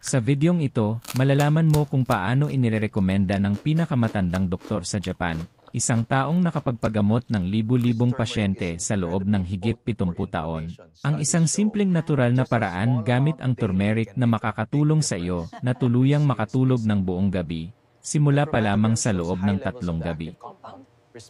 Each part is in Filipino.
Sa videong ito, malalaman mo kung paano inirekomenda ng pinakamatandang doktor sa Japan, isang taong nakapagpagamot ng libu-libong pasyente sa loob ng higit 70 taon. Ang isang simpleng natural na paraan gamit ang turmeric na makakatulong sa iyo na tuluyang makatulog ng buong gabi, simula pa lamang sa loob ng 3 gabi.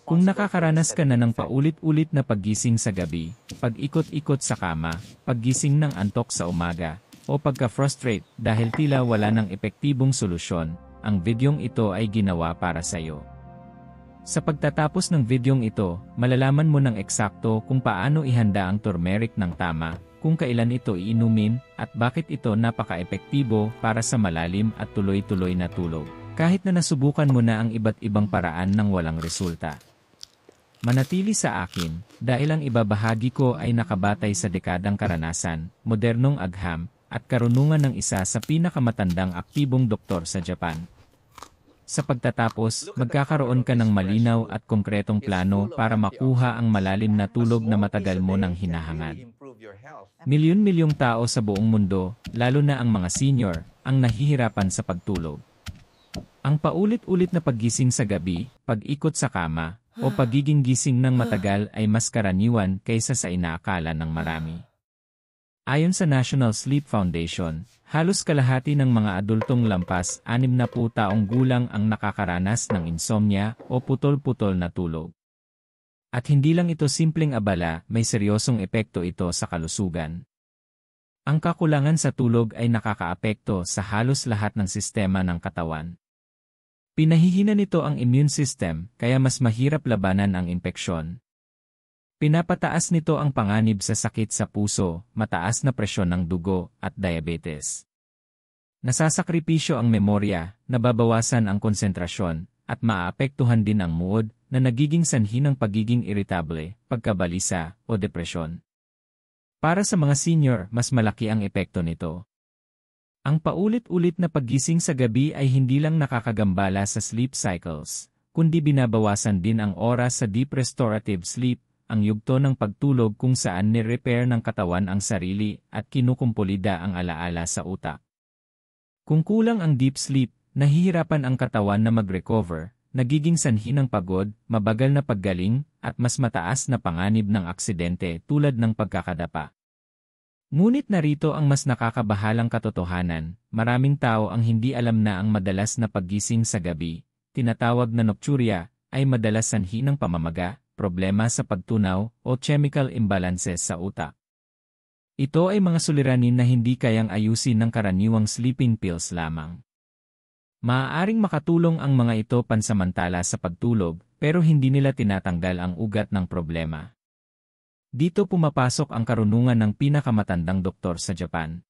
Kung nakakaranas ka na ng paulit-ulit na paggising sa gabi, pag-ikot-ikot sa kama, paggising ng antok sa umaga, o pagka-frustrate dahil tila wala ng epektibong solusyon, ang videong ito ay ginawa para sa iyo. Sa pagtatapos ng videong ito, malalaman mo ng eksakto kung paano ihanda ang turmeric ng tama, kung kailan ito iinumin, at bakit ito napaka-epektibo para sa malalim at tuloy-tuloy na tulog. Kahit na nasubukan mo na ang iba't ibang paraan ng walang resulta. Manatili sa akin, dahil ang ibabahagi ko ay nakabatay sa dekadang karanasan, modernong agham, at karunungan ng isa sa pinakamatandang aktibong doktor sa Japan. Sa pagtatapos, magkakaroon ka ng malinaw at konkretong plano para makuha ang malalim na tulog na matagal mo nang hinahangad. Milyon-milyong tao sa buong mundo, lalo na ang mga senior, ang nahihirapan sa pagtulog. Ang paulit-ulit na paggising sa gabi, pag-ikot sa kama, o pagiging gising ng matagal ay mas karaniwan kaysa sa inaakala ng marami. Ayon sa National Sleep Foundation, halos kalahati ng mga adultong lampas 60 taong gulang ang nakakaranas ng insomnia o putol-putol na tulog. At hindi lang ito simpleng abala, may seryosong epekto ito sa kalusugan. Ang kakulangan sa tulog ay nakakaapekto sa halos lahat ng sistema ng katawan. Pinahihina nito ang immune system, kaya mas mahirap labanan ang impeksyon. Pinapataas nito ang panganib sa sakit sa puso, mataas na presyon ng dugo, at diabetes. Nasasakripisyo ang memorya, nababawasan ang konsentrasyon, at maaapektuhan din ang mood, na nagiging sanhi ng pagiging irritable, pagkabalisa, o depresyon. Para sa mga senior, mas malaki ang epekto nito. Ang paulit-ulit na paggising sa gabi ay hindi lang nakakagambala sa sleep cycles, kundi binabawasan din ang oras sa deep restorative sleep, ang yugto ng pagtulog kung saan ni-repair ng katawan ang sarili at kinukumpulida ang alaala sa utak. Kung kulang ang deep sleep, nahihirapan ang katawan na mag-recover, nagiging sanhi ng pagod, mabagal na paggaling, at mas mataas na panganib ng aksidente tulad ng pagkakadapa. Ngunit narito ang mas nakakabahalang katotohanan, maraming tao ang hindi alam na ang madalas na paggising sa gabi, tinatawag na nocturia, ay madalas sanhi ng pamamaga, problema sa pagtunaw, o chemical imbalances sa utak. Ito ay mga suliranin na hindi kayang ayusin ng karaniwang sleeping pills lamang. Maaaring makatulong ang mga ito pansamantala sa pagtulog, pero hindi nila tinatanggal ang ugat ng problema. Dito pumapasok ang karunungan ng pinakamatandang doktor sa Japan.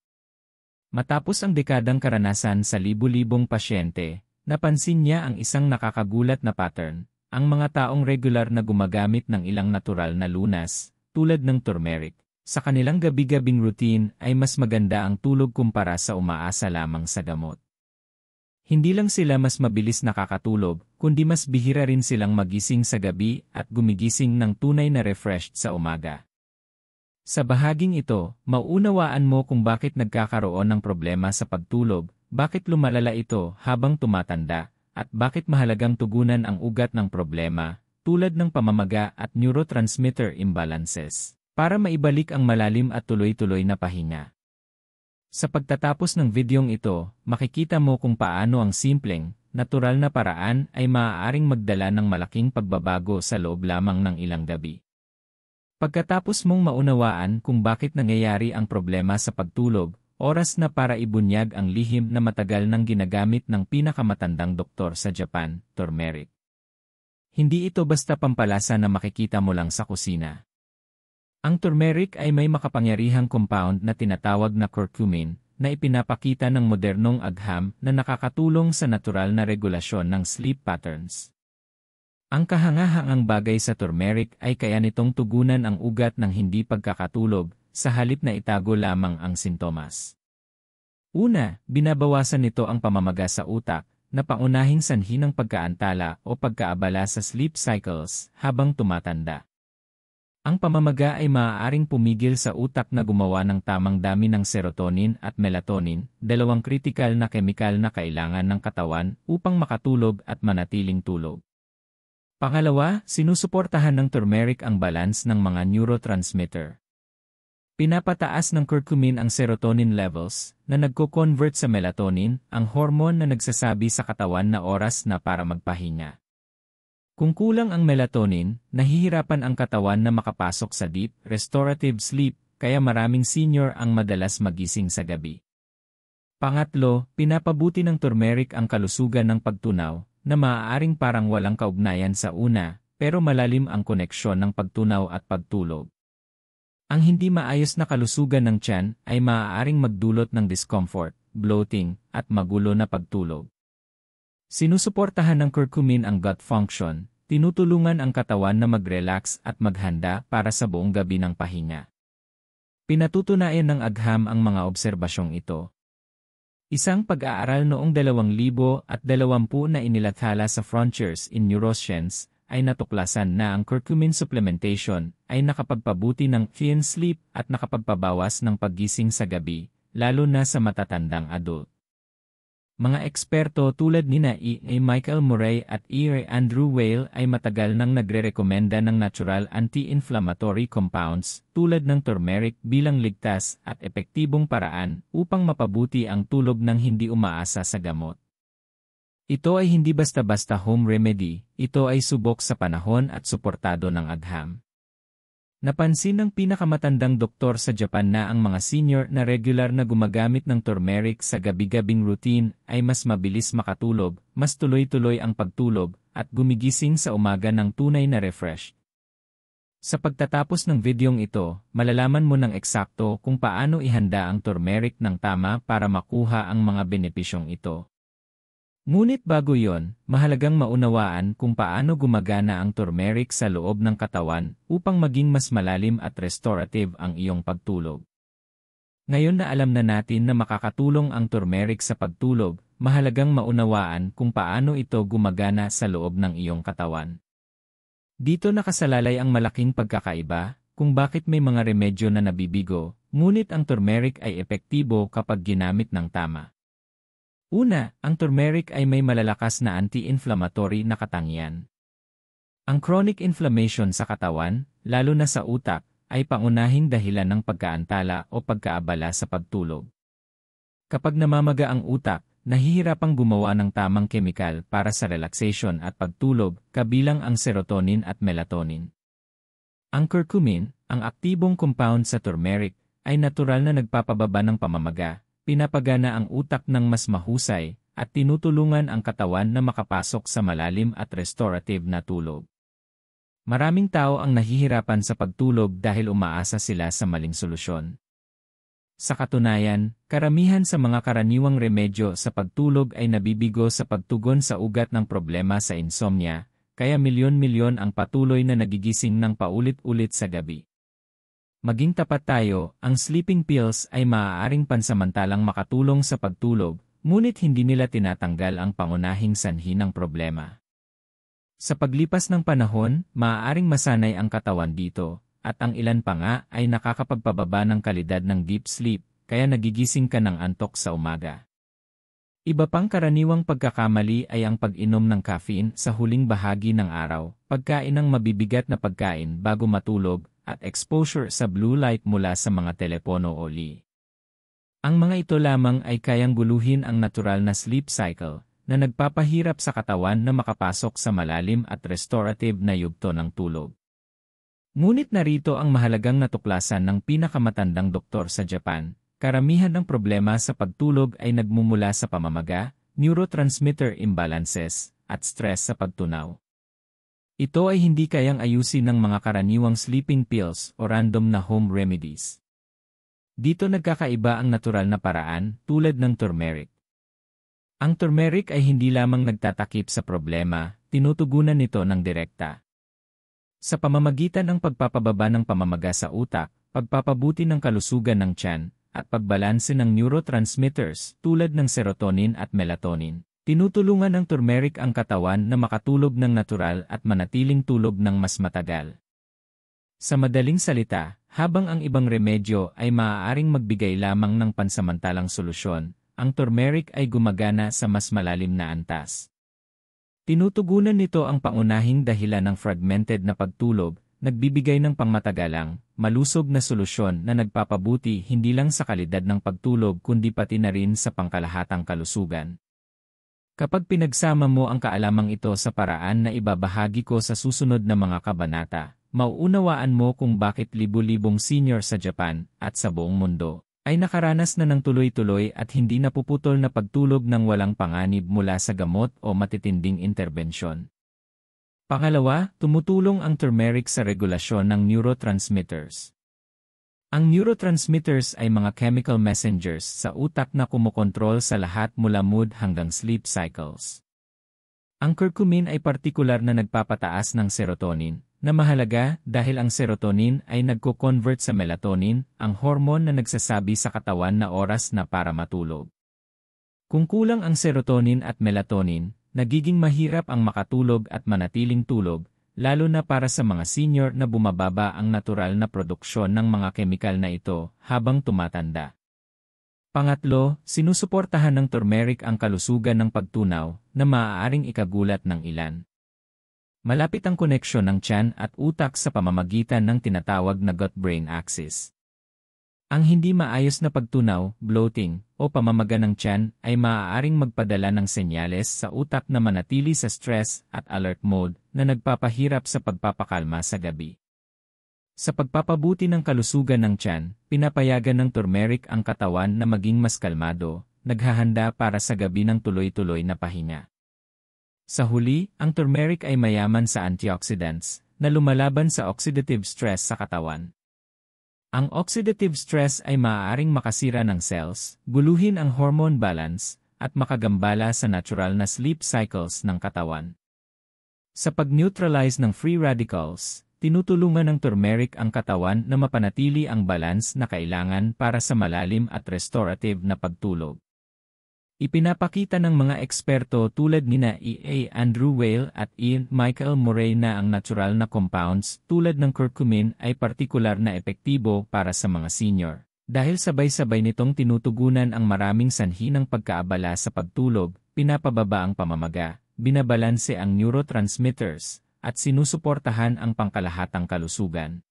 Matapos ang dekadang karanasan sa libu-libong pasyente, napansin niya ang isang nakakagulat na pattern, ang mga taong regular na gumagamit ng ilang natural na lunas, tulad ng turmeric, sa kanilang gabi-gabing routine ay mas maganda ang tulog kumpara sa umaasa lamang sa gamot. Hindi lang sila mas mabilis nakakatulog, kundi mas bihira rin silang magising sa gabi at gumigising ng tunay na refreshed sa umaga. Sa bahaging ito, mauunawaan mo kung bakit nagkakaroon ng problema sa pagtulog, bakit lumalala ito habang tumatanda, at bakit mahalagang tugunan ang ugat ng problema, tulad ng pamamaga at neurotransmitter imbalances, para maibalik ang malalim at tuloy-tuloy na pahinga. Sa pagtatapos ng videong ito, makikita mo kung paano ang simpleng, natural na paraan ay maaaring magdala ng malaking pagbabago sa loob lamang ng ilang gabi. Pagkatapos mong maunawaan kung bakit nangyayari ang problema sa pagtulog, oras na para ibunyag ang lihim na matagal nang ginagamit ng pinakamatandang doktor sa Japan, turmeric. Hindi ito basta pampalasa na makikita mo lang sa kusina. Ang turmeric ay may makapangyarihang compound na tinatawag na curcumin, na ipinapakita ng modernong agham na nakakatulong sa natural na regulasyon ng sleep patterns. Ang kahangahangang bagay sa turmeric ay kaya nitong tugunan ang ugat ng hindi pagkakatulog, sa halip na itago lamang ang sintomas. Una, binabawasan nito ang pamamaga sa utak, na pangunahing sanhi ng pagkaantala o pagkaabala sa sleep cycles habang tumatanda. Ang pamamaga ay maaaring pumigil sa utak na gumawa ng tamang dami ng serotonin at melatonin, dalawang kritikal na kemikal na kailangan ng katawan upang makatulog at manatiling tulog. Pangalawa, sinusuportahan ng turmeric ang balance ng mga neurotransmitter. Pinapataas ng curcumin ang serotonin levels na nagko-convert sa melatonin, ang hormone na nagsasabi sa katawan na oras na para magpahinga. Kung kulang ang melatonin, nahihirapan ang katawan na makapasok sa deep, restorative sleep, kaya maraming senior ang madalas magising sa gabi. Pangatlo, pinapabuti ng turmeric ang kalusugan ng pagtunaw, na maaaring parang walang kaugnayan sa una, pero malalim ang koneksyon ng pagtunaw at pagtulog. Ang hindi maayos na kalusugan ng tiyan ay maaaring magdulot ng discomfort, bloating, at magulo na pagtulog. Sinusuportahan ng curcumin ang gut function, tinutulungan ang katawan na mag-relax at maghanda para sa buong gabi ng pahinga. Pinatutunayan ng agham ang mga obserbasyong ito. Isang pag-aaral noong 2020 na inilathala sa Frontiers in Neuroscience ay natuklasan na ang curcumin supplementation ay nakapagpabuti ng REM sleep at nakapagpabawas ng paggising sa gabi, lalo na sa matatandang adult. Mga eksperto tulad nina E. Michael Murray at E. Andrew Weil ay matagal nang nagrerekomenda ng natural anti-inflammatory compounds tulad ng turmeric bilang ligtas at epektibong paraan upang mapabuti ang tulog ng hindi umaasa sa gamot. Ito ay hindi basta-basta home remedy, ito ay subok sa panahon at suportado ng agham. Napansin ng pinakamatandang doktor sa Japan na ang mga senior na regular na gumagamit ng turmeric sa gabi-gabing routine ay mas mabilis makatulog, mas tuloy-tuloy ang pagtulog, at gumigising sa umaga ng tunay na refreshed. Sa pagtatapos ng videong ito, malalaman mo ng eksakto kung paano ihanda ang turmeric ng tama para makuha ang mga benepisyong ito. Ngunit bago yon, mahalagang maunawaan kung paano gumagana ang turmeric sa loob ng katawan upang maging mas malalim at restorative ang iyong pagtulog. Ngayon na alam na natin na makakatulong ang turmeric sa pagtulog, mahalagang maunawaan kung paano ito gumagana sa loob ng iyong katawan. Dito nakasalalay ang malaking pagkakaiba kung bakit may mga remedyo na nabibigo, ngunit ang turmeric ay epektibo kapag ginamit ng tama. Una, ang turmeric ay may malalakas na anti-inflammatory na katangian. Ang chronic inflammation sa katawan, lalo na sa utak, ay pangunahing dahilan ng pagkaantala o pagkaabala sa pagtulog. Kapag namamaga ang utak, nahihirapang gumawa ng tamang kemikal para sa relaxation at pagtulog, kabilang ang serotonin at melatonin. Ang curcumin, ang aktibong compound sa turmeric, ay natural na nagpapababa ng pamamaga, pinapagana ang utak ng mas mahusay, at tinutulungan ang katawan na makapasok sa malalim at restorative na tulog. Maraming tao ang nahihirapan sa pagtulog dahil umaasa sila sa maling solusyon. Sa katunayan, karamihan sa mga karaniwang remedyo sa pagtulog ay nabibigo sa pagtugon sa ugat ng problema sa insomnia, kaya milyon-milyon ang patuloy na nagigising ng paulit-ulit sa gabi. Maging tapat tayo, ang sleeping pills ay maaaring pansamantalang makatulong sa pagtulog, ngunit hindi nila tinatanggal ang pangunahing sanhi ng problema. Sa paglipas ng panahon, maaaring masanay ang katawan dito, at ang ilan pa nga ay nakakapagpababa ng kalidad ng deep sleep, kaya nagigising ka ng antok sa umaga. Iba pang karaniwang pagkakamali ay ang pag-inom ng caffeine sa huling bahagi ng araw, pagkain ng mabibigat na pagkain bago matulog, at exposure sa blue light mula sa mga telepono o li. Ang mga ito lamang ay kayang guluhin ang natural na sleep cycle, na nagpapahirap sa katawan na makapasok sa malalim at restorative na yugto ng tulog. Ngunit narito ang mahalagang natuklasan ng pinakamatandang doktor sa Japan. Karamihan ng problema sa pagtulog ay nagmumula sa pamamaga, neurotransmitter imbalances, at stress sa pagtunaw. Ito ay hindi kayang ayusin ng mga karaniwang sleeping pills o random na home remedies. Dito nagkakaiba ang natural na paraan, tulad ng turmeric. Ang turmeric ay hindi lamang nagtatakip sa problema, tinutugunan nito ng direkta. Sa pamamagitan ng pagpapababa ng pamamaga sa utak, pagpapabuti ng kalusugan ng tiyan, at pagbalanse ng neurotransmitters tulad ng serotonin at melatonin. Tinutulungan ng turmeric ang katawan na makatulog ng natural at manatiling tulog ng mas matagal. Sa madaling salita, habang ang ibang remedyo ay maaaring magbigay lamang ng pansamantalang solusyon, ang turmeric ay gumagana sa mas malalim na antas. Tinutugunan nito ang pangunahing dahilan ng fragmented na pagtulog, nagbibigay ng pangmatagalang, malusog na solusyon na nagpapabuti hindi lang sa kalidad ng pagtulog kundi pati na rin sa pangkalahatang kalusugan. Kapag pinagsama mo ang kaalamang ito sa paraan na ibabahagi ko sa susunod na mga kabanata, mauunawaan mo kung bakit libu-libong senior sa Japan at sa buong mundo ay nakaranas na ng tuloy-tuloy at hindi napuputol na pagtulog ng walang panganib mula sa gamot o matitinding interbensyon. Pangalawa, tumutulong ang turmeric sa regulasyon ng neurotransmitters. Ang neurotransmitters ay mga chemical messengers sa utak na kumokontrol sa lahat mula mood hanggang sleep cycles. Ang curcumin ay partikular na nagpapataas ng serotonin, na mahalaga dahil ang serotonin ay nagko-convert sa melatonin, ang hormone na nagsasabi sa katawan na oras na para matulog. Kung kulang ang serotonin at melatonin, nagiging mahirap ang makatulog at manatiling tulog, lalo na para sa mga senior na bumababa ang natural na produksyon ng mga kemikal na ito habang tumatanda. Pangatlo, sinusuportahan ng turmeric ang kalusugan ng pagtunaw na maaaring ikagulat ng ilan. Malapit ang koneksyon ng tiyan at utak sa pamamagitan ng tinatawag na gut-brain axis. Ang hindi maayos na pagtunaw, bloating, o pamamaga ng tiyan ay maaaring magpadala ng senyales sa utak na manatili sa stress at alert mode na nagpapahirap sa pagpapakalma sa gabi. Sa pagpapabuti ng kalusugan ng tiyan, pinapayagan ng turmeric ang katawan na maging mas kalmado, naghahanda para sa gabi ng tuloy-tuloy na pahinga. Sa huli, ang turmeric ay mayaman sa antioxidants na lumalaban sa oxidative stress sa katawan. Ang oxidative stress ay maaaring makasira ng cells, guluhin ang hormone balance, at makagambala sa natural na sleep cycles ng katawan. Sa pag-neutralize ng free radicals, tinutulungan ng turmeric ang katawan na mapanatili ang balance na kailangan para sa malalim at restorative na pagtulog. Ipinapakita ng mga eksperto tulad nina E. A. Andrew Weil at E. Michael Murray na ang natural na compounds tulad ng curcumin ay partikular na epektibo para sa mga senior. Dahil sabay-sabay nitong tinutugunan ang maraming sanhi ng pagkaabala sa pagtulog, pinapababa ang pamamaga, binabalanse ang neurotransmitters, at sinusuportahan ang pangkalahatang kalusugan.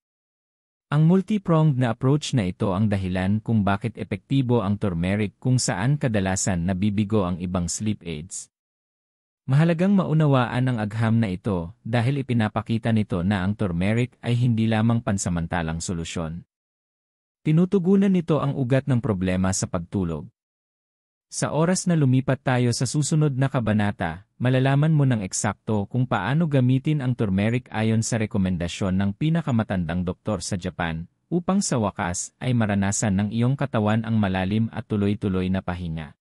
Ang multi-pronged na approach na ito ang dahilan kung bakit epektibo ang turmeric kung saan kadalasan nabibigo ang ibang sleep aids. Mahalagang maunawaan ang agham na ito dahil ipinapakita nito na ang turmeric ay hindi lamang pansamantalang solusyon. Tinutugunan nito ang ugat ng problema sa pagtulog. Sa oras na lumipat tayo sa susunod na kabanata, malalaman mo ng eksakto kung paano gamitin ang turmeric ayon sa rekomendasyon ng pinakamatandang doktor sa Japan, upang sa wakas ay maranasan ng iyong katawan ang malalim at tuloy-tuloy na pahinga.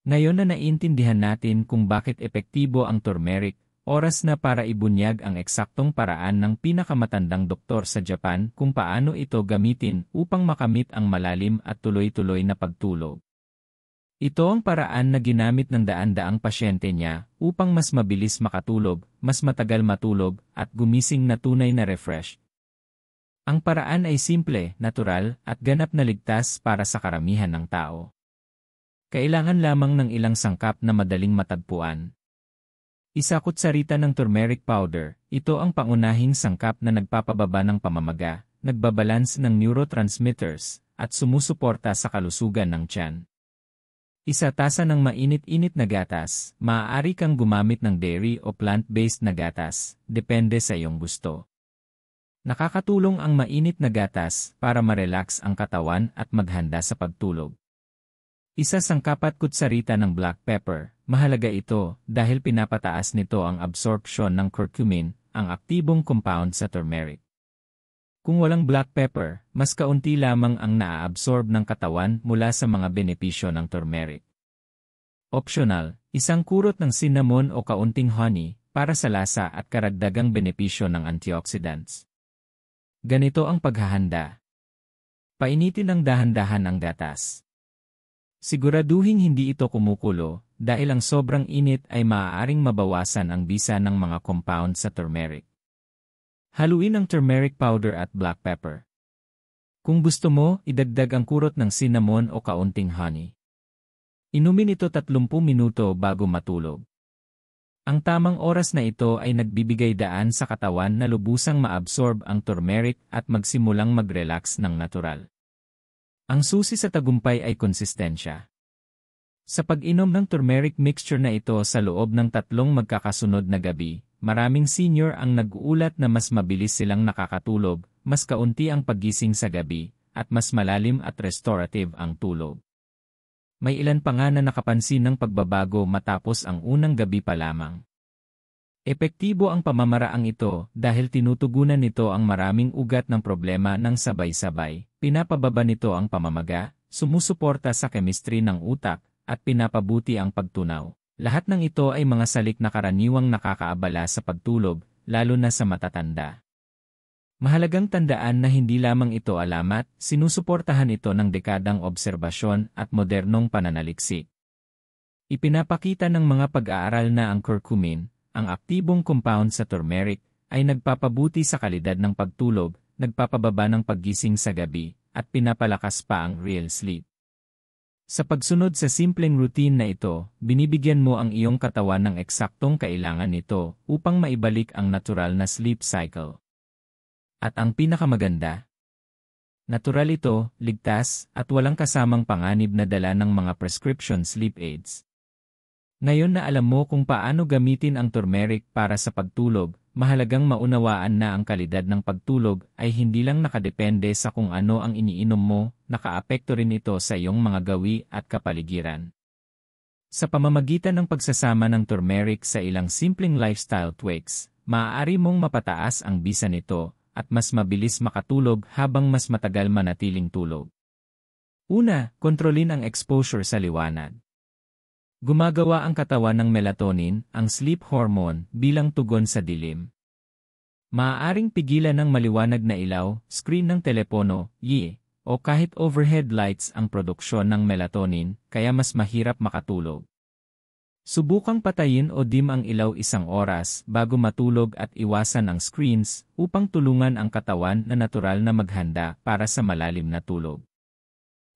Ngayon na naiintindihan natin kung bakit epektibo ang turmeric, oras na para ibunyag ang eksaktong paraan ng pinakamatandang doktor sa Japan kung paano ito gamitin upang makamit ang malalim at tuloy-tuloy na pagtulog. Ito ang paraan na ginamit ng daan-daang pasyente niya upang mas mabilis makatulog, mas matagal matulog, at gumising na tunay na refresh. Ang paraan ay simple, natural, at ganap na ligtas para sa karamihan ng tao. Kailangan lamang ng ilang sangkap na madaling matagpuan. Isa kutsarita ng turmeric powder, ito ang pangunahing sangkap na nagpapababa ng pamamaga, nagbabalance ng neurotransmitters, at sumusuporta sa kalusugan ng tiyan. Isa tasa ng mainit-init na gatas, maaari kang gumamit ng dairy o plant-based na gatas, depende sa iyong gusto. Nakakatulong ang mainit na gatas para ma-relax ang katawan at maghanda sa pagtulog. Isa sangkapat kutsarita ng black pepper, mahalaga ito dahil pinapataas nito ang absorption ng curcumin, ang aktibong compound sa turmeric. Kung walang black pepper, mas kaunti lamang ang naa-absorb ng katawan mula sa mga benepisyo ng turmeric. Optional, isang kurot ng cinnamon o kaunting honey para sa lasa at karagdagang benepisyo ng antioxidants. Ganito ang paghahanda. Painitin ng dahan-dahan ang gatas. Siguraduhin hindi ito kumukulo dahil ang sobrang init ay maaaring mabawasan ang bisa ng mga compound sa turmeric. Haluin ang turmeric powder at black pepper. Kung gusto mo, idagdag ang kurot ng cinnamon o kaunting honey. Inumin ito 30 minuto bago matulog. Ang tamang oras na ito ay nagbibigay daan sa katawan na lubusang maabsorb ang turmeric at magsimulang mag-relax ng natural. Ang susi sa tagumpay ay konsistensya. Sa pag-inom ng turmeric mixture na ito sa loob ng 3 magkakasunod na gabi, maraming senior ang nag-uulat na mas mabilis silang nakakatulog, mas kaunti ang paggising sa gabi, at mas malalim at restorative ang tulog. May ilan pa nga na nakapansin ng pagbabago matapos ang unang gabi pa lamang. Epektibo ang pamamaraang ito dahil tinutugunan nito ang maraming ugat ng problema ng sabay-sabay, pinapababa nito ang pamamaga, sumusuporta sa chemistry ng utak, at pinapabuti ang pagtunaw. Lahat ng ito ay mga salik na karaniwang nakakaabala sa pagtulog, lalo na sa matatanda. Mahalagang tandaan na hindi lamang ito alamat, sinusuportahan ito ng dekadang obserbasyon at modernong pananaliksik. Ipinapakita ng mga pag-aaral na ang curcumin, ang aktibong compound sa turmeric, ay nagpapabuti sa kalidad ng pagtulog, nagpapababa ng paggising sa gabi, at pinapalakas pa ang REM sleep. Sa pagsunod sa simpleng routine na ito, binibigyan mo ang iyong katawan ng eksaktong kailangan nito upang maibalik ang natural na sleep cycle. At ang pinakamaganda, natural ito, ligtas, at walang kasamang panganib na dala ng mga prescription sleep aids. Ngayon na alam mo kung paano gamitin ang turmeric para sa pagtulog, mahalagang maunawaan na ang kalidad ng pagtulog ay hindi lang nakadepende sa kung ano ang iniinom mo, nakaapekto rin ito sa iyong mga gawi at kapaligiran. Sa pamamagitan ng pagsasama ng turmeric sa ilang simpleng lifestyle tweaks, maaari mong mapataas ang bisa nito, at mas mabilis makatulog habang mas matagal manatiling tulog. Una, kontrolin ang exposure sa liwanag. Gumagawa ang katawan ng melatonin, ang sleep hormone, bilang tugon sa dilim. Maaaring pigilan ng maliwanag na ilaw, screen ng telepono, o kahit overhead lights ang produksyon ng melatonin, kaya mas mahirap makatulog. Subukang patayin o dim ang ilaw 1 oras bago matulog at iwasan ang screens upang tulungan ang katawan na natural na maghanda para sa malalim na tulog.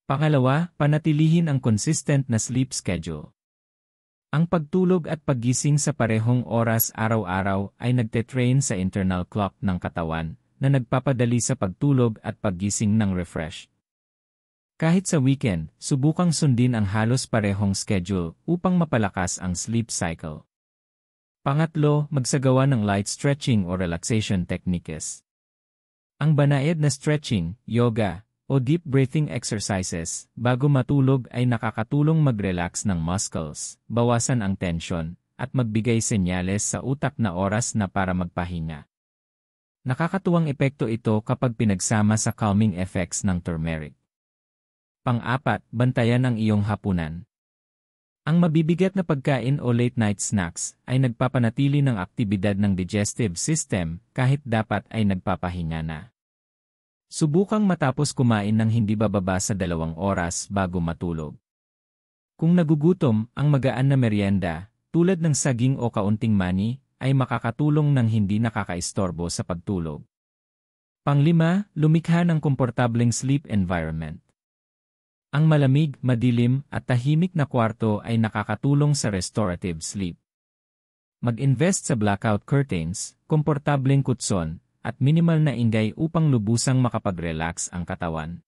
Pangalawa, panatilihin ang consistent na sleep schedule. Ang pagtulog at paggising sa parehong oras araw-araw ay nagte-train sa internal clock ng katawan na nagpapadali sa pagtulog at paggising ng refresh. Kahit sa weekend, subukang sundin ang halos parehong schedule upang mapalakas ang sleep cycle. Pangatlo, magsagawa ng light stretching o relaxation techniques. Ang banayad na stretching, yoga, o deep breathing exercises bago matulog ay nakakatulong mag-relax ng muscles, bawasan ang tension, at magbigay senyales sa utak na oras na para magpahinga. Nakakatuwang epekto ito kapag pinagsama sa calming effects ng turmeric. Pang-apat, bantayan ang iyong hapunan. Ang mabibigat na pagkain o late-night snacks ay nagpapanatili ng aktibidad ng digestive system kahit dapat ay nagpapahinga na. Subukang matapos kumain ng hindi bababa sa 2 oras bago matulog. Kung nagugutom, ang magaan na merienda, tulad ng saging o kaunting mani, ay makakatulong ng hindi nakakaistorbo sa pagtulog. Pang-5, lumikha ng komportableng sleep environment. Ang malamig, madilim, at tahimik na kwarto ay nakakatulong sa restorative sleep. Mag-invest sa blackout curtains, komportableng kutson, at minimal na ingay upang lubusang makapag-relax ang katawan.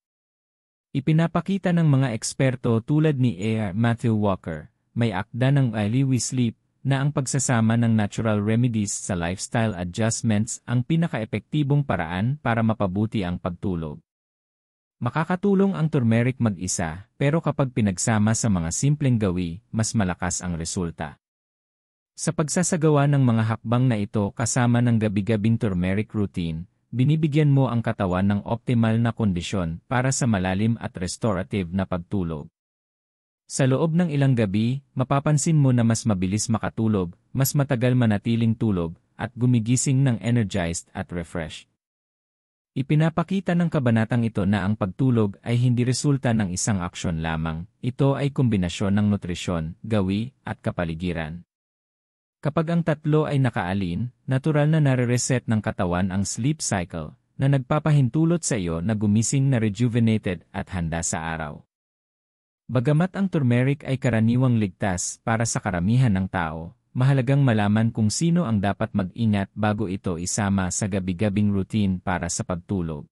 Ipinapakita ng mga eksperto tulad ni A. Matthew Walker, may akda ng Early We Sleep, na ang pagsasama ng natural remedies sa lifestyle adjustments ang pinaka-epektibong paraan para mapabuti ang pagtulog. Makakatulong ang turmeric mag-isa, pero kapag pinagsama sa mga simpleng gawi, mas malakas ang resulta. Sa pagsasagawa ng mga hakbang na ito kasama ng gabi-gabing turmeric routine, binibigyan mo ang katawan ng optimal na kondisyon para sa malalim at restorative na pagtulog. Sa loob ng ilang gabi, mapapansin mo na mas mabilis makatulog, mas matagal manatiling tulog, at gumigising ng energized at refreshed. Ipinapakita ng kabanatang ito na ang pagtulog ay hindi resulta ng isang aksyon lamang, ito ay kombinasyon ng nutrisyon, gawi, at kapaligiran. Kapag ang tatlo ay nakaalin, natural na nare-reset ng katawan ang sleep cycle, na nagpapahintulot sa iyo na gumising na rejuvenated at handa sa araw. Bagamat ang turmeric ay karaniwang ligtas para sa karamihan ng tao, mahalagang malaman kung sino ang dapat mag-ingat bago ito isama sa gabi-gabing routine para sa pagtulog.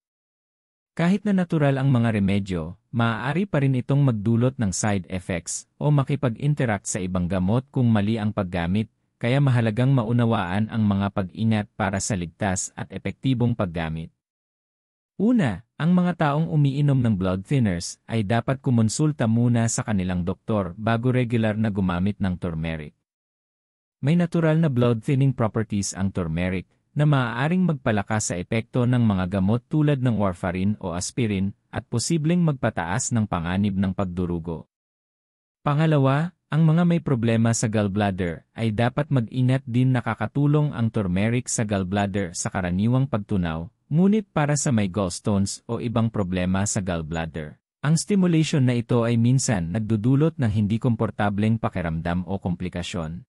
Kahit na natural ang mga remedyo, maaari pa rin itong magdulot ng side effects o makipag-interact sa ibang gamot kung mali ang paggamit, kaya mahalagang maunawaan ang mga pag-ingat para sa ligtas at epektibong paggamit. Una, ang mga taong umiinom ng blood thinners ay dapat kumonsulta muna sa kanilang doktor bago regular na gumamit ng turmeric. May natural na blood thinning properties ang turmeric na maaaring magpalakas sa epekto ng mga gamot tulad ng warfarin o aspirin at posibleng magpataas ng panganib ng pagdurugo. Pangalawa, ang mga may problema sa gallbladder ay dapat mag-ingat din. Nakakatulong ang turmeric sa gallbladder sa karaniwang pagtunaw, ngunit para sa may gallstones o ibang problema sa gallbladder, ang stimulation na ito ay minsan nagdudulot ng hindi komportableng pakiramdam o komplikasyon.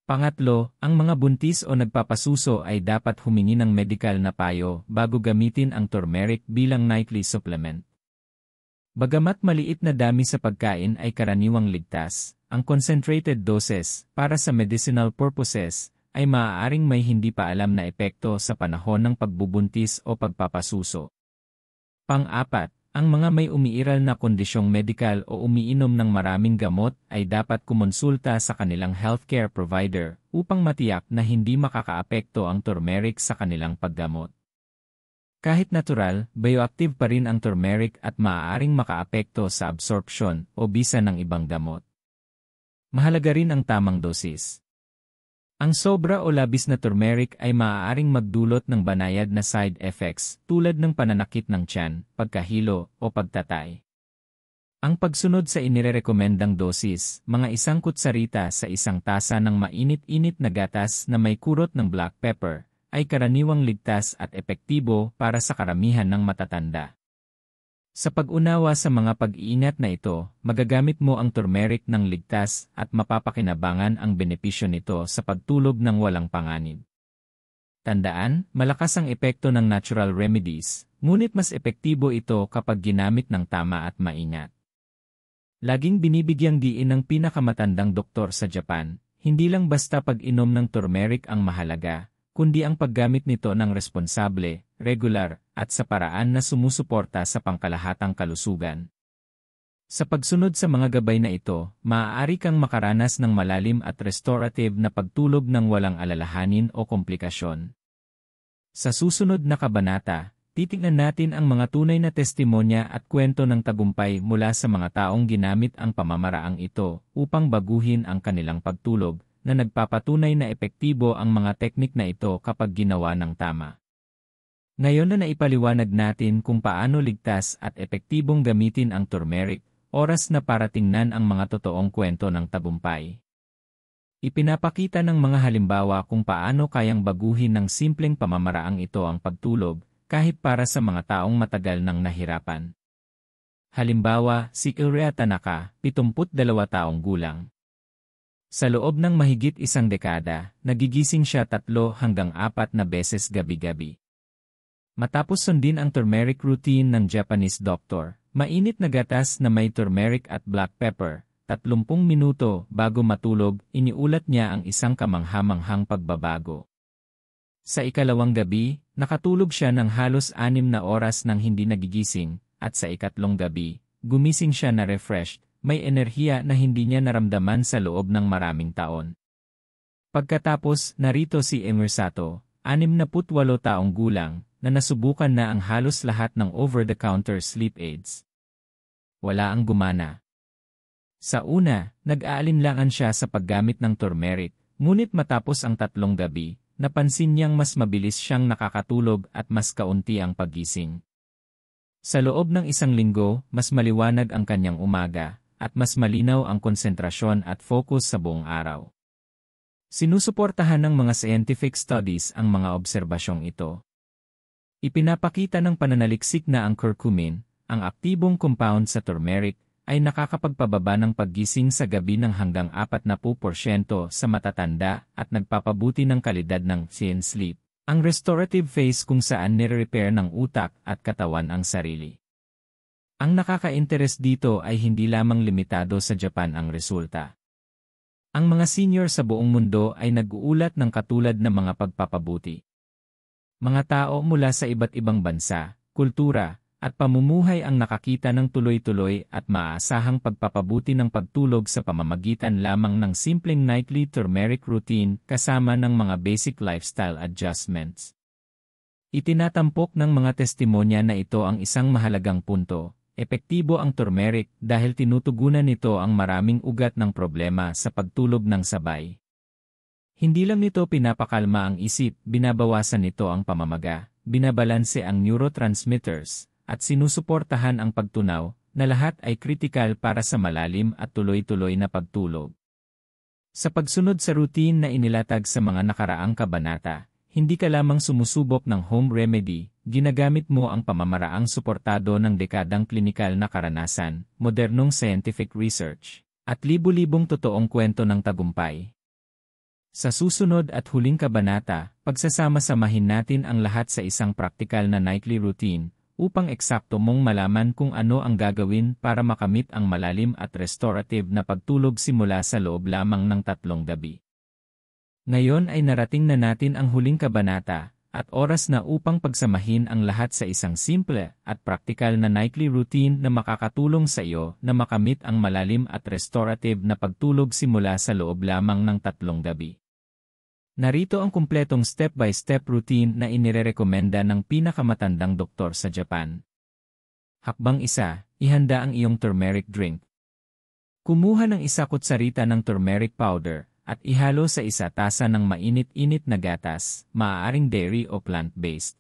Pangatlo, ang mga buntis o nagpapasuso ay dapat humingi ng medikal na payo bago gamitin ang turmeric bilang nightly supplement. Bagamat maliit na dami sa pagkain ay karaniwang ligtas, ang concentrated doses para sa medicinal purposes ay maaaring may hindi pa alam na epekto sa panahon ng pagbubuntis o pagpapasuso. Pang-apat, ang mga may umiiral na kondisyong medikal o umiinom ng maraming gamot ay dapat kumonsulta sa kanilang healthcare provider upang matiyak na hindi makakaapekto ang turmeric sa kanilang paggamot. Kahit natural, bioactive pa rin ang turmeric at maaaring makaapekto sa absorption o bisa ng ibang gamot. Mahalaga rin ang tamang dosis. Ang sobra o labis na turmeric ay maaaring magdulot ng banayad na side effects tulad ng pananakit ng tiyan, pagkahilo, o pagtatay. Ang pagsunod sa inirerekomendang dosis, mga 1 kutsarita sa 1 tasa ng mainit-init na gatas na may kurot ng black pepper, ay karaniwang ligtas at epektibo para sa karamihan ng matatanda. Sa pag-unawa sa mga pag-iingat na ito, magagamit mo ang turmeric ng ligtas at mapapakinabangan ang benepisyo nito sa pagtulog ng walang panganib. Tandaan, malakas ang epekto ng natural remedies, ngunit mas epektibo ito kapag ginamit ng tama at maingat. Laging binibigyang diin ng pinakamatandang doktor sa Japan, hindi lang basta pag-inom ng turmeric ang mahalaga, kundi ang paggamit nito ng responsable, regular, at sa paraan na sumusuporta sa pangkalahatang kalusugan. Sa pagsunod sa mga gabay na ito, maaari kang makaranas ng malalim at restorative na pagtulog ng walang alalahanin o komplikasyon. Sa susunod na kabanata, titingnan natin ang mga tunay na testimonya at kwento ng tagumpay mula sa mga taong ginamit ang pamamaraang ito upang baguhin ang kanilang pagtulog, na nagpapatunay na epektibo ang mga teknik na ito kapag ginawa ng tama. Ngayon na naipaliwanag natin kung paano ligtas at epektibong gamitin ang turmeric, oras na para tingnan ang mga totoong kwento ng tagumpay. Ipinapakita ng mga halimbawa kung paano kayang baguhin ng simpleng pamamaraang ito ang pagtulog, kahit para sa mga taong matagal nang nahirapan. Halimbawa, si Ilrea Tanaka, 72 taong gulang. Sa loob ng mahigit 1 dekada, nagigising siya 3 hanggang 4 na beses gabi-gabi. Matapos sundin ang turmeric routine ng Japanese doctor, mainit na gatas na may turmeric at black pepper, 30 minuto bago matulog, iniulat niya ang isang kamangha-manghang pagbabago. Sa ikalawang gabi, nakatulog siya ng halos 6 na oras nang hindi nagigising, at sa ikatlong gabi, gumising siya na refreshed, may enerhiya na hindi niya naramdaman sa loob ng maraming taon. Pagkatapos, narito si Emersato, 68 taong gulang, na nasubukan na ang halos lahat ng over-the-counter sleep aids. Wala ang gumana. Sa una, nag-aalinlangan siya sa paggamit ng turmeric, ngunit matapos ang 3 gabi, napansin niyang mas mabilis siyang nakakatulog at mas kaunti ang paggising. Sa loob ng 1 linggo, mas maliwanag ang kanyang umaga, at mas malinaw ang konsentrasyon at focus sa buong araw. Sinusuportahan ng mga scientific studies ang mga obserbasyong ito. Ipinapakita ng pananaliksik na ang curcumin, ang aktibong compound sa turmeric, ay nakakapagpababa ng paggising sa gabi ng hanggang 40% sa matatanda at nagpapabuti ng kalidad ng REM sleep. Ang restorative phase kung saan nire-repair ng utak at katawan ang sarili. Ang nakaka-interest dito ay hindi lamang limitado sa Japan ang resulta. Ang mga senior sa buong mundo ay nag-uulat ng katulad na mga pagpapabuti. Mga tao mula sa iba't ibang bansa, kultura, at pamumuhay ang nakakita ng tuloy-tuloy at maaasahang pagpapabuti ng pagtulog sa pamamagitan lamang ng simpleng nightly turmeric routine kasama ng mga basic lifestyle adjustments. Itinatampok ng mga testimonya na ito ang isang mahalagang punto. Epektibo ang turmeric dahil tinutugunan nito ang maraming ugat ng problema sa pagtulog ng sabay. Hindi lang nito pinapakalma ang isip, binabawasan nito ang pamamaga, binabalanse ang neurotransmitters, at sinusuportahan ang pagtunaw, na lahat ay kritikal para sa malalim at tuloy-tuloy na pagtulog. Sa pagsunod sa routine na inilatag sa mga nakaraang kabanata, hindi ka lamang sumusubok ng home remedy, ginagamit mo ang pamamaraang suportado ng dekadang klinikal na karanasan, modernong scientific research, at libu-libong totoong kwento ng tagumpay. Sa susunod at huling kabanata, pagsasama-samahin natin ang lahat sa isang praktikal na nightly routine, upang eksakto mong malaman kung ano ang gagawin para makamit ang malalim at restorative na pagtulog simula sa loob lamang ng 3 gabi. Ngayon ay narating na natin ang huling kabanata, at oras na upang pagsamahin ang lahat sa isang simple at praktikal na nightly routine na makakatulong sa iyo na makamit ang malalim at restorative na pagtulog simula sa loob lamang ng 3 gabi. Narito ang kumpletong step-by-step routine na inirerekomenda ng pinakamatandang doktor sa Japan. Hakbang 1, ihanda ang iyong turmeric drink. Kumuha ng 1 kutsarita ng turmeric powder at ihalo sa 1 tasa ng mainit-init na gatas, maaaring dairy o plant-based.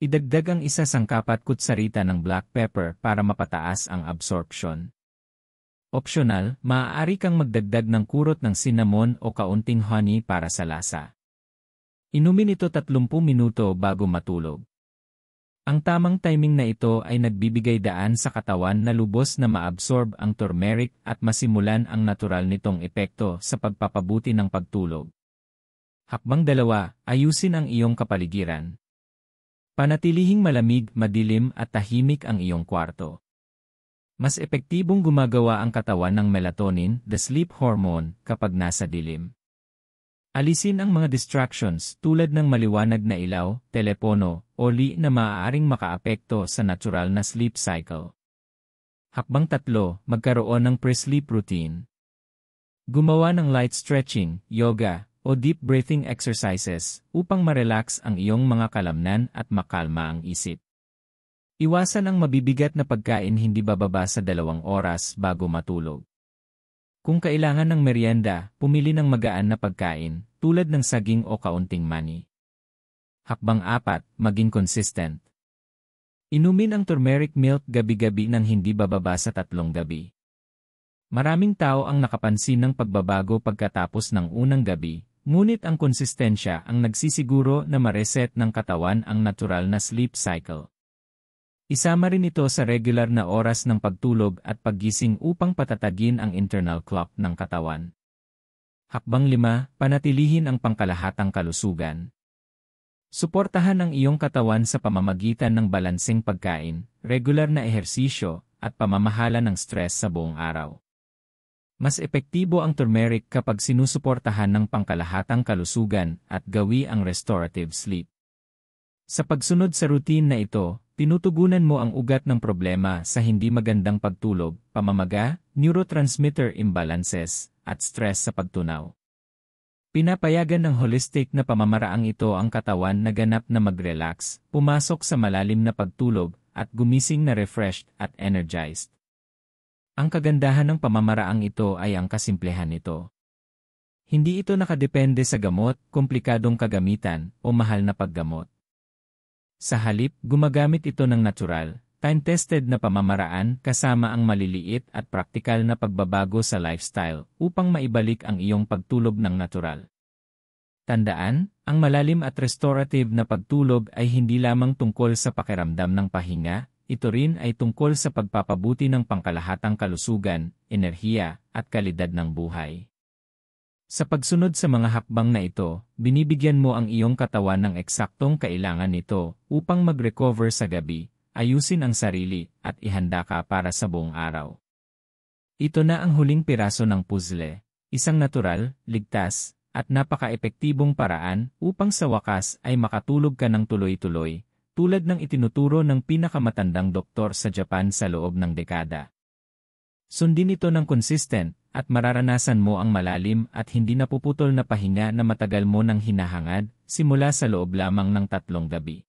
Idagdag ang 1 sangkapat kutsarita ng black pepper para mapataas ang absorption. Optional, maaari kang magdagdag ng kurot ng cinnamon o kaunting honey para sa lasa. Inumin ito 30 minuto bago matulog. Ang tamang timing na ito ay nagbibigay daan sa katawan na lubos na maabsorb ang turmeric at masimulan ang natural nitong epekto sa pagpapabuti ng pagtulog. Hakbang 2, ayusin ang iyong kapaligiran. Panatilihing malamig, madilim at tahimik ang iyong kwarto. Mas epektibong gumagawa ang katawan ng melatonin, the sleep hormone, kapag nasa dilim. Alisin ang mga distractions tulad ng maliwanag na ilaw, telepono, o na maaaring makaapekto sa natural na sleep cycle. Hakbang 3, magkaroon ng pre-sleep routine. Gumawa ng light stretching, yoga, o deep breathing exercises upang ma-relax ang iyong mga kalamnan at makalma ang isip. Iwasan ang mabibigat na pagkain hindi bababa sa 2 oras bago matulog. Kung kailangan ng merienda, pumili ng magaan na pagkain, tulad ng saging o kaunting mani. Hakbang 4, maging consistent. Inumin ang turmeric milk gabi-gabi nang hindi bababa sa 3 gabi. Maraming tao ang nakapansin ng pagbabago pagkatapos ng unang gabi, ngunit ang konsistensya ang nagsisiguro na ma-reset ng katawan ang natural na sleep cycle. Isama rin ito sa regular na oras ng pagtulog at paggising upang patatagin ang internal clock ng katawan. Hakbang 5, panatilihin ang pangkalahatang kalusugan. Suportahan ang iyong katawan sa pamamagitan ng balanseng pagkain, regular na ehersisyo, at pamamahala ng stress sa buong araw. Mas epektibo ang turmeric kapag sinusuportahan ng pangkalahatang kalusugan at gawi ang restorative sleep. Sa pagsunod sa routine na ito, tinutugunan mo ang ugat ng problema sa hindi magandang pagtulog, pamamaga, neurotransmitter imbalances, at stress sa pagtunaw. Pinapayagan ng holistic na pamamaraang ito ang katawan na ganap na mag-relax, pumasok sa malalim na pagtulog, at gumising na refreshed at energized. Ang kagandahan ng pamamaraang ito ay ang kasimplehan nito. Hindi ito nakadepende sa gamot, komplikadong kagamitan, o mahal na paggamot. Sa halip, gumagamit ito ng natural, time-tested na pamamaraan kasama ang maliliit at praktikal na pagbabago sa lifestyle upang maibalik ang iyong pagtulog ng natural. Tandaan, ang malalim at restorative na pagtulog ay hindi lamang tungkol sa pakiramdam ng pahinga, ito rin ay tungkol sa pagpapabuti ng pangkalahatang kalusugan, enerhiya, at kalidad ng buhay. Sa pagsunod sa mga hakbang na ito, binibigyan mo ang iyong katawan ng eksaktong kailangan nito upang mag-recover sa gabi, ayusin ang sarili, at ihanda ka para sa buong araw. Ito na ang huling piraso ng puzzle, isang natural, ligtas, at napaka-epektibong paraan upang sa wakas ay makatulog ka ng tuloy-tuloy, tulad ng itinuturo ng pinakamatandang doktor sa Japan sa loob ng dekada. Sundin ito ng consistent, at mararanasan mo ang malalim at hindi napuputol na pahinga na matagal mo nang hinahangad, simula sa loob lamang ng 3 gabi.